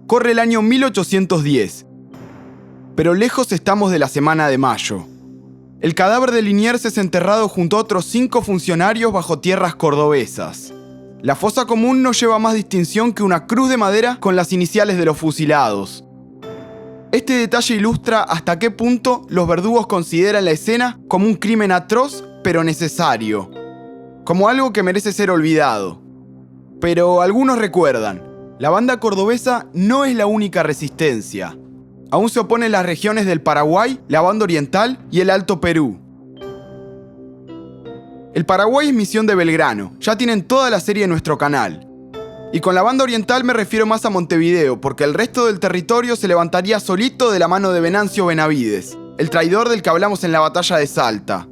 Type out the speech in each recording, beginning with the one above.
Corre el año 1810. Pero lejos estamos de la Semana de Mayo. El cadáver de Liniers es enterrado junto a otros 5 funcionarios bajo tierras cordobesas. La fosa común no lleva más distinción que una cruz de madera con las iniciales de los fusilados. Este detalle ilustra hasta qué punto los verdugos consideran la escena como un crimen atroz pero necesario, como algo que merece ser olvidado. Pero algunos recuerdan, la banda cordobesa no es la única resistencia. Aún se oponen las regiones del Paraguay, la banda oriental y el Alto Perú. El Paraguay es misión de Belgrano, ya tienen toda la serie en nuestro canal. Y con la banda oriental me refiero más a Montevideo, porque el resto del territorio se levantaría solito de la mano de Venancio Benavides, el traidor del que hablamos en la batalla de Salta.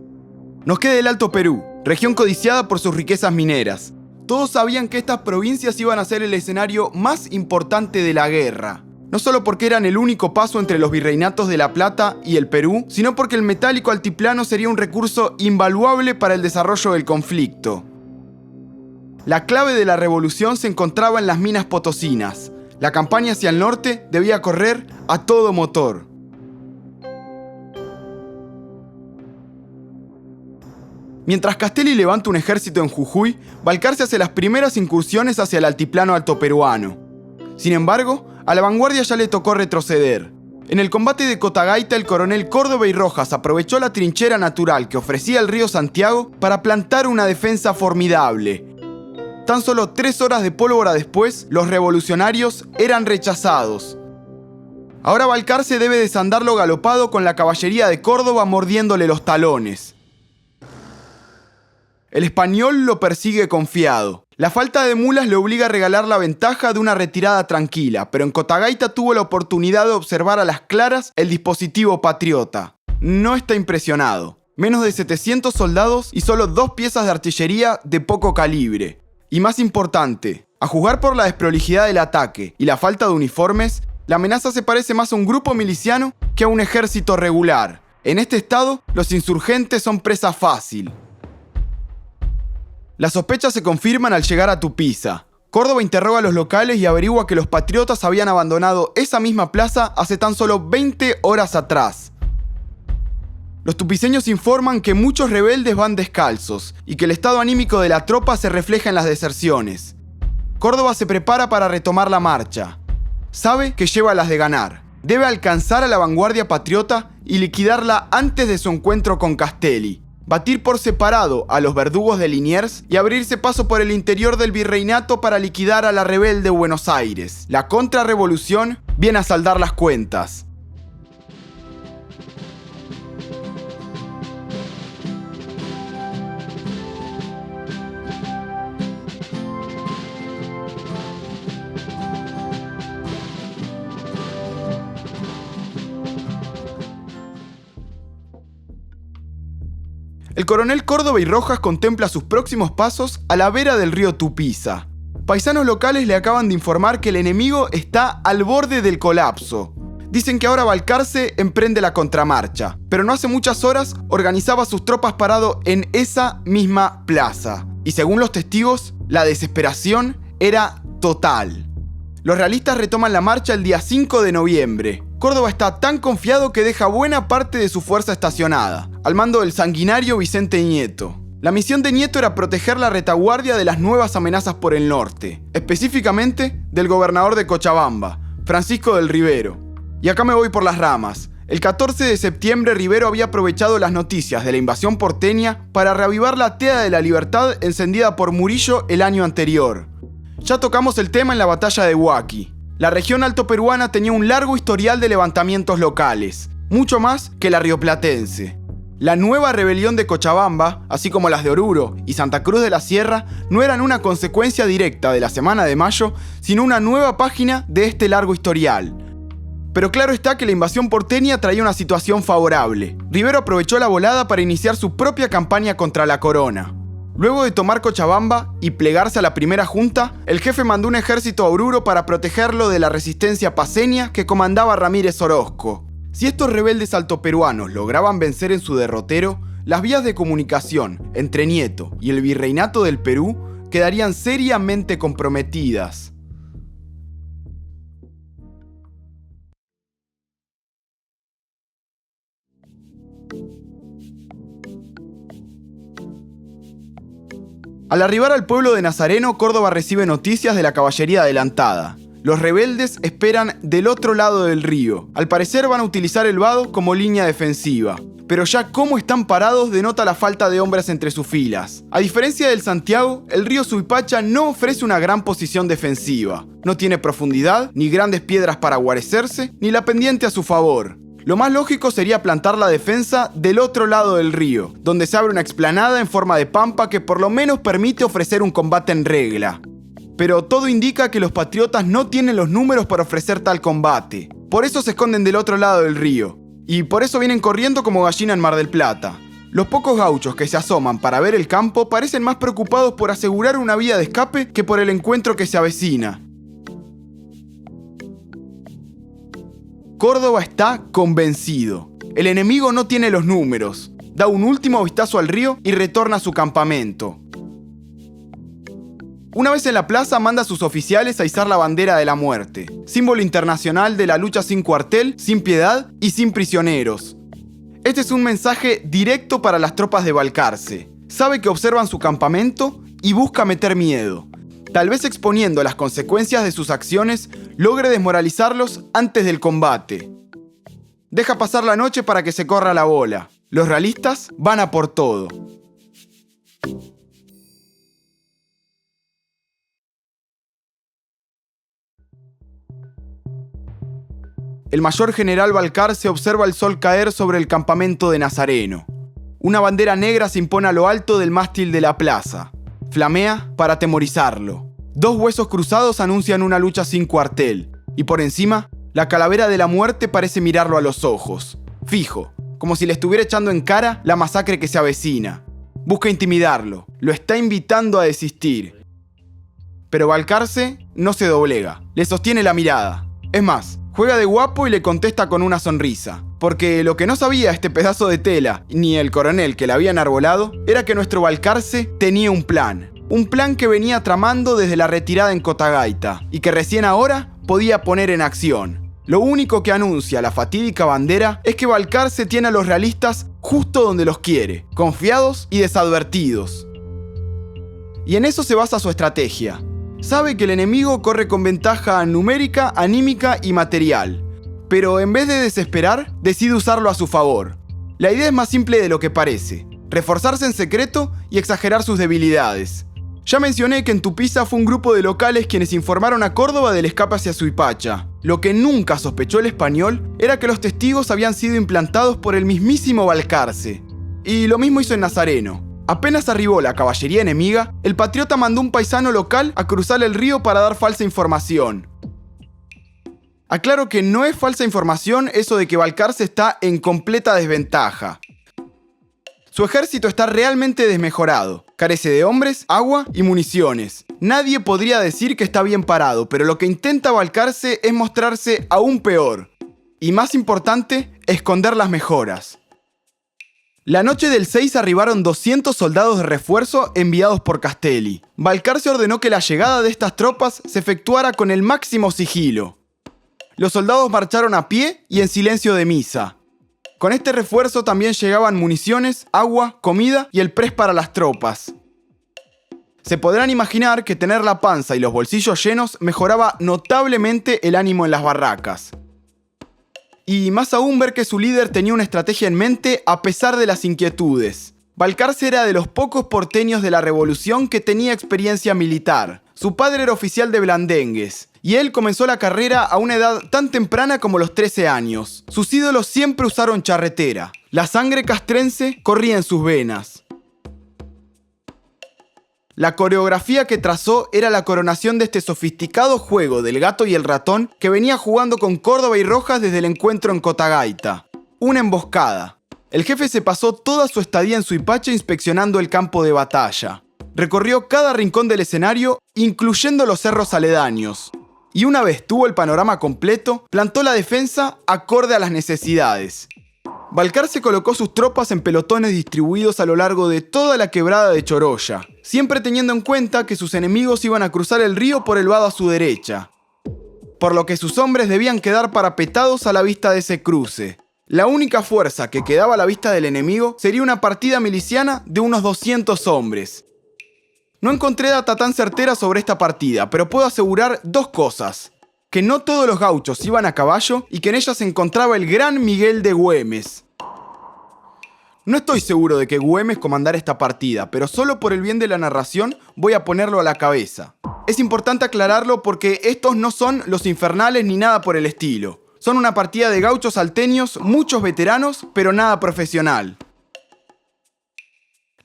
Nos queda el Alto Perú, región codiciada por sus riquezas mineras. Todos sabían que estas provincias iban a ser el escenario más importante de la guerra. No solo porque eran el único paso entre los virreinatos de La Plata y el Perú, sino porque el metálico altiplano sería un recurso invaluable para el desarrollo del conflicto. La clave de la revolución se encontraba en las minas potosinas. La campaña hacia el norte debía correr a todo motor. Mientras Castelli levanta un ejército en Jujuy, Balcarce hace las primeras incursiones hacia el altiplano altoperuano. Sin embargo, a la vanguardia ya le tocó retroceder. En el combate de Cotagaita, el coronel Córdoba y Rojas aprovechó la trinchera natural que ofrecía el río Santiago para plantar una defensa formidable. Tan solo 3 horas de pólvora después, los revolucionarios eran rechazados. Ahora Balcarce debe desandarlo galopado con la caballería de Córdoba mordiéndole los talones. El español lo persigue confiado. La falta de mulas le obliga a regalar la ventaja de una retirada tranquila, pero en Cotagaita tuvo la oportunidad de observar a las claras el dispositivo patriota. No está impresionado. Menos de 700 soldados y solo 2 piezas de artillería de poco calibre. Y más importante, a juzgar por la desprolijidad del ataque y la falta de uniformes, la amenaza se parece más a un grupo miliciano que a un ejército regular. En este estado, los insurgentes son presa fácil. Las sospechas se confirman al llegar a Tupiza. Córdoba interroga a los locales y averigua que los patriotas habían abandonado esa misma plaza hace tan solo 20 horas atrás. Los tupiceños informan que muchos rebeldes van descalzos y que el estado anímico de la tropa se refleja en las deserciones. Córdoba se prepara para retomar la marcha. Sabe que lleva las de ganar. Debe alcanzar a la vanguardia patriota y liquidarla antes de su encuentro con Castelli. Batir por separado a los verdugos de Liniers y abrirse paso por el interior del virreinato para liquidar a la rebelde Buenos Aires. La contrarrevolución viene a saldar las cuentas. El coronel Córdoba y Rojas contempla sus próximos pasos a la vera del río Tupiza. Paisanos locales le acaban de informar que el enemigo está al borde del colapso. Dicen que ahora Balcarce emprende la contramarcha, pero no hace muchas horas organizaba sus tropas parado en esa misma plaza. Y según los testigos, la desesperación era total. Los realistas retoman la marcha el día 5 de noviembre. Córdoba está tan confiado que deja buena parte de su fuerza estacionada, al mando del sanguinario Vicente Nieto. La misión de Nieto era proteger la retaguardia de las nuevas amenazas por el norte, específicamente del gobernador de Cochabamba, Francisco del Rivero. Y acá me voy por las ramas. El 14 de septiembre Rivero había aprovechado las noticias de la invasión porteña para reavivar la tea de la libertad encendida por Murillo el año anterior. Ya tocamos el tema en la batalla de Huaki. La región altoperuana tenía un largo historial de levantamientos locales, mucho más que la rioplatense. La nueva rebelión de Cochabamba, así como las de Oruro y Santa Cruz de la Sierra, no eran una consecuencia directa de la Semana de Mayo, sino una nueva página de este largo historial. Pero claro está que la invasión porteña traía una situación favorable. Rivero aprovechó la volada para iniciar su propia campaña contra la corona. Luego de tomar Cochabamba y plegarse a la primera junta, el jefe mandó un ejército a Oruro para protegerlo de la resistencia paceña que comandaba Ramírez Orozco. Si estos rebeldes altoperuanos lograban vencer en su derrotero, las vías de comunicación entre Nieto y el virreinato del Perú quedarían seriamente comprometidas. Al arribar al pueblo de Nazareno, Córdoba recibe noticias de la caballería adelantada. Los rebeldes esperan del otro lado del río. Al parecer van a utilizar el vado como línea defensiva. Pero ya cómo están parados denota la falta de hombres entre sus filas. A diferencia del Santiago, el río Suipacha no ofrece una gran posición defensiva. No tiene profundidad, ni grandes piedras para guarecerse, ni la pendiente a su favor. Lo más lógico sería plantar la defensa del otro lado del río, donde se abre una explanada en forma de pampa que por lo menos permite ofrecer un combate en regla. Pero todo indica que los patriotas no tienen los números para ofrecer tal combate. Por eso se esconden del otro lado del río. Y por eso vienen corriendo como gallina en Mar del Plata. Los pocos gauchos que se asoman para ver el campo parecen más preocupados por asegurar una vía de escape que por el encuentro que se avecina. Córdoba está convencido. El enemigo no tiene los números. Da un último vistazo al río y retorna a su campamento. Una vez en la plaza, manda a sus oficiales a izar la bandera de la muerte, símbolo internacional de la lucha sin cuartel, sin piedad y sin prisioneros. Este es un mensaje directo para las tropas de Balcarce. Sabe que observan su campamento y busca meter miedo. Tal vez exponiendo las consecuencias de sus acciones, logre desmoralizarlos antes del combate. Deja pasar la noche para que se corra la bola. Los realistas van a por todo. El mayor general Balcarce observa el sol caer sobre el campamento de Nazareno. Una bandera negra se impone a lo alto del mástil de la plaza. Flamea para atemorizarlo. Dos huesos cruzados anuncian una lucha sin cuartel. Y por encima, la calavera de la muerte parece mirarlo a los ojos. Fijo, como si le estuviera echando en cara la masacre que se avecina. Busca intimidarlo. Lo está invitando a desistir. Pero Balcarce no se doblega. Le sostiene la mirada. Es más, juega de guapo y le contesta con una sonrisa. Porque lo que no sabía este pedazo de tela, ni el coronel que la había enarbolado, era que nuestro Balcarce tenía un plan. Un plan que venía tramando desde la retirada en Cotagaita y que recién ahora podía poner en acción. Lo único que anuncia la fatídica bandera es que Balcarce tiene a los realistas justo donde los quiere, confiados y desadvertidos. Y en eso se basa su estrategia. Sabe que el enemigo corre con ventaja numérica, anímica y material. Pero en vez de desesperar, decide usarlo a su favor. La idea es más simple de lo que parece. Reforzarse en secreto y exagerar sus debilidades. Ya mencioné que en Tupiza fue un grupo de locales quienes informaron a Córdoba del escape hacia Suipacha. Lo que nunca sospechó el español era que los testigos habían sido implantados por el mismísimo Balcarce. Y lo mismo hizo en Nazareno. Apenas arribó la caballería enemiga, el patriota mandó un paisano local a cruzar el río para dar falsa información. Aclaro que no es falsa información eso de que Balcarce está en completa desventaja. Su ejército está realmente desmejorado. Carece de hombres, agua y municiones. Nadie podría decir que está bien parado, pero lo que intenta Balcarce es mostrarse aún peor. Y más importante, esconder las mejoras. La noche del 6 arribaron 200 soldados de refuerzo enviados por Castelli. Balcarce ordenó que la llegada de estas tropas se efectuara con el máximo sigilo. Los soldados marcharon a pie y en silencio de misa. Con este refuerzo también llegaban municiones, agua, comida y el press para las tropas. Se podrán imaginar que tener la panza y los bolsillos llenos mejoraba notablemente el ánimo en las barracas. Y más aún ver que su líder tenía una estrategia en mente a pesar de las inquietudes. Balcarce era de los pocos porteños de la revolución que tenía experiencia militar. Su padre era oficial de Blandengues, y él comenzó la carrera a una edad tan temprana como los 13 años. Sus ídolos siempre usaron charretera. La sangre castrense corría en sus venas. La coreografía que trazó era la coronación de este sofisticado juego del gato y el ratón que venía jugando con Córdoba y Rojas desde el encuentro en Cotagaita. Una emboscada. El jefe se pasó toda su estadía en Suipacha inspeccionando el campo de batalla. Recorrió cada rincón del escenario, incluyendo los cerros aledaños. Y una vez tuvo el panorama completo, plantó la defensa acorde a las necesidades. Balcarce colocó sus tropas en pelotones distribuidos a lo largo de toda la quebrada de Choroya, siempre teniendo en cuenta que sus enemigos iban a cruzar el río por el vado a su derecha, por lo que sus hombres debían quedar parapetados a la vista de ese cruce. La única fuerza que quedaba a la vista del enemigo sería una partida miliciana de unos 200 hombres. No encontré data tan certera sobre esta partida, pero puedo asegurar dos cosas. Que no todos los gauchos iban a caballo y que en ella se encontraba el gran Miguel de Güemes. No estoy seguro de que Güemes comandara esta partida, pero solo por el bien de la narración voy a ponerlo a la cabeza. Es importante aclararlo porque estos no son los infernales ni nada por el estilo. Son una partida de gauchos salteños, muchos veteranos, pero nada profesional.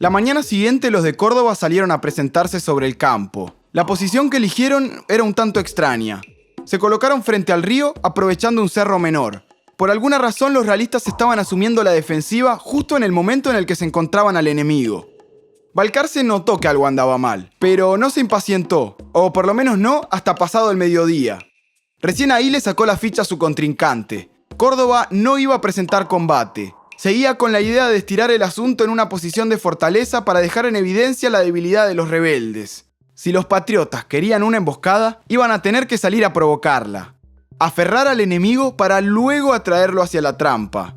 La mañana siguiente los de Córdoba salieron a presentarse sobre el campo. La posición que eligieron era un tanto extraña. Se colocaron frente al río aprovechando un cerro menor. Por alguna razón los realistas estaban asumiendo la defensiva justo en el momento en el que se encontraban al enemigo. Balcarce notó que algo andaba mal, pero no se impacientó, o por lo menos no hasta pasado el mediodía. Recién ahí le sacó la ficha a su contrincante. Córdoba no iba a presentar combate. Seguía con la idea de estirar el asunto en una posición de fortaleza para dejar en evidencia la debilidad de los rebeldes. Si los patriotas querían una emboscada, iban a tener que salir a provocarla. Aferrar al enemigo para luego atraerlo hacia la trampa.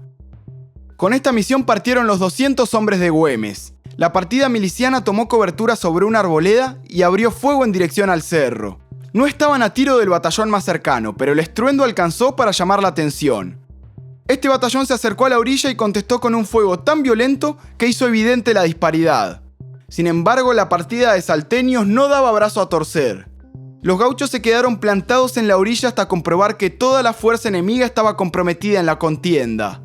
Con esta misión partieron los 200 hombres de Güemes. La partida miliciana tomó cobertura sobre una arboleda y abrió fuego en dirección al cerro. No estaban a tiro del batallón más cercano, pero el estruendo alcanzó para llamar la atención. Este batallón se acercó a la orilla y contestó con un fuego tan violento que hizo evidente la disparidad. Sin embargo, la partida de salteños no daba brazo a torcer. Los gauchos se quedaron plantados en la orilla hasta comprobar que toda la fuerza enemiga estaba comprometida en la contienda.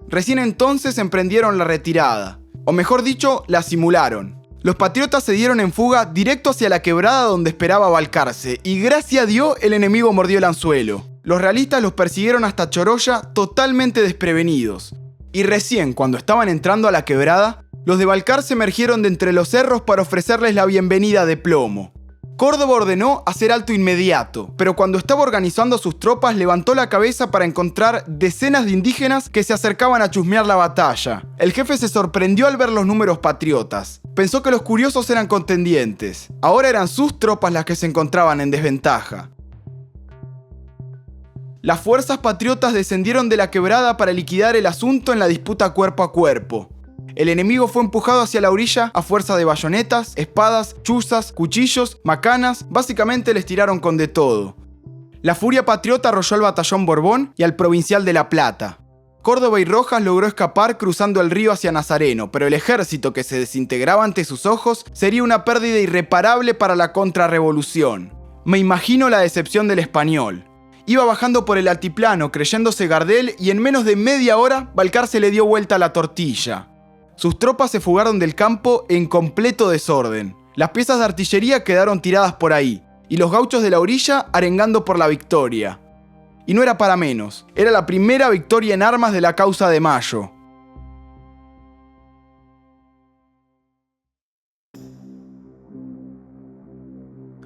Recién entonces emprendieron la retirada, o mejor dicho, la simularon. Los patriotas se dieron en fuga directo hacia la quebrada donde esperaba Balcarce, y gracias a Dios el enemigo mordió el anzuelo. Los realistas los persiguieron hasta Choroya totalmente desprevenidos. Y recién, cuando estaban entrando a la quebrada, los de Balcarce emergieron de entre los cerros para ofrecerles la bienvenida de plomo. Córdoba ordenó hacer alto inmediato, pero cuando estaba organizando a sus tropas levantó la cabeza para encontrar decenas de indígenas que se acercaban a chusmear la batalla. El jefe se sorprendió al ver los números patriotas. Pensó que los curiosos eran contendientes. Ahora eran sus tropas las que se encontraban en desventaja. Las fuerzas patriotas descendieron de la quebrada para liquidar el asunto en la disputa cuerpo a cuerpo. El enemigo fue empujado hacia la orilla a fuerza de bayonetas, espadas, chuzas, cuchillos, macanas, básicamente les tiraron con de todo. La furia patriota arrolló al batallón Borbón y al provincial de La Plata. Córdoba y Rojas logró escapar cruzando el río hacia Nazareno, pero el ejército que se desintegraba ante sus ojos sería una pérdida irreparable para la contrarrevolución. Me imagino la decepción del español. Iba bajando por el altiplano creyéndose Gardel y en menos de media hora Balcarce le dio vuelta a la tortilla. Sus tropas se fugaron del campo en completo desorden. Las piezas de artillería quedaron tiradas por ahí, y los gauchos de la orilla arengando por la victoria. Y no era para menos, era la primera victoria en armas de la causa de Mayo.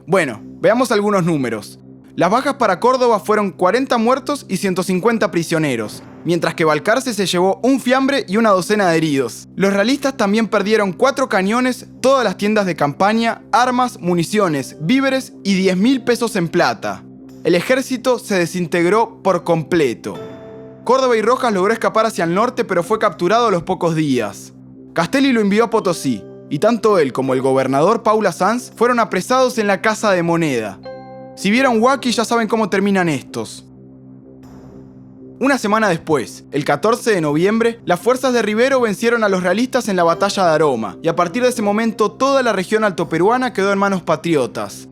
Bueno, veamos algunos números. Las bajas para Córdoba fueron 40 muertos y 150 prisioneros, mientras que Balcarce se llevó un fiambre y una docena de heridos. Los realistas también perdieron 4 cañones, todas las tiendas de campaña, armas, municiones, víveres y 10.000 pesos en plata. El ejército se desintegró por completo. Córdoba y Rojas logró escapar hacia el norte, pero fue capturado a los pocos días. Castelli lo envió a Potosí, y tanto él como el gobernador Paula Sanz fueron apresados en la Casa de Moneda. Si vieron Wacky ya saben cómo terminan estos. Una semana después, el 14 de noviembre, las fuerzas de Rivero vencieron a los realistas en la batalla de Aroma, y a partir de ese momento toda la región altoperuana quedó en manos patriotas.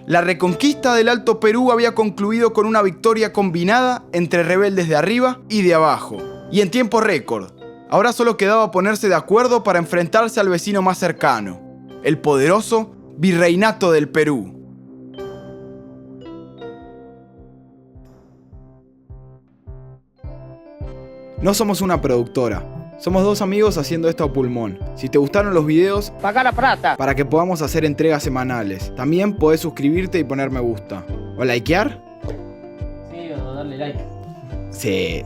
La reconquista del Alto Perú había concluido con una victoria combinada entre rebeldes de arriba y de abajo, y en tiempo récord. Ahora solo quedaba ponerse de acuerdo para enfrentarse al vecino más cercano, el poderoso Virreinato del Perú. No somos una productora, somos dos amigos haciendo esto a pulmón. Si te gustaron los videos, paga la plata para que podamos hacer entregas semanales. También podés suscribirte y poner me gusta. ¿O likear? Sí, o darle like. Sí,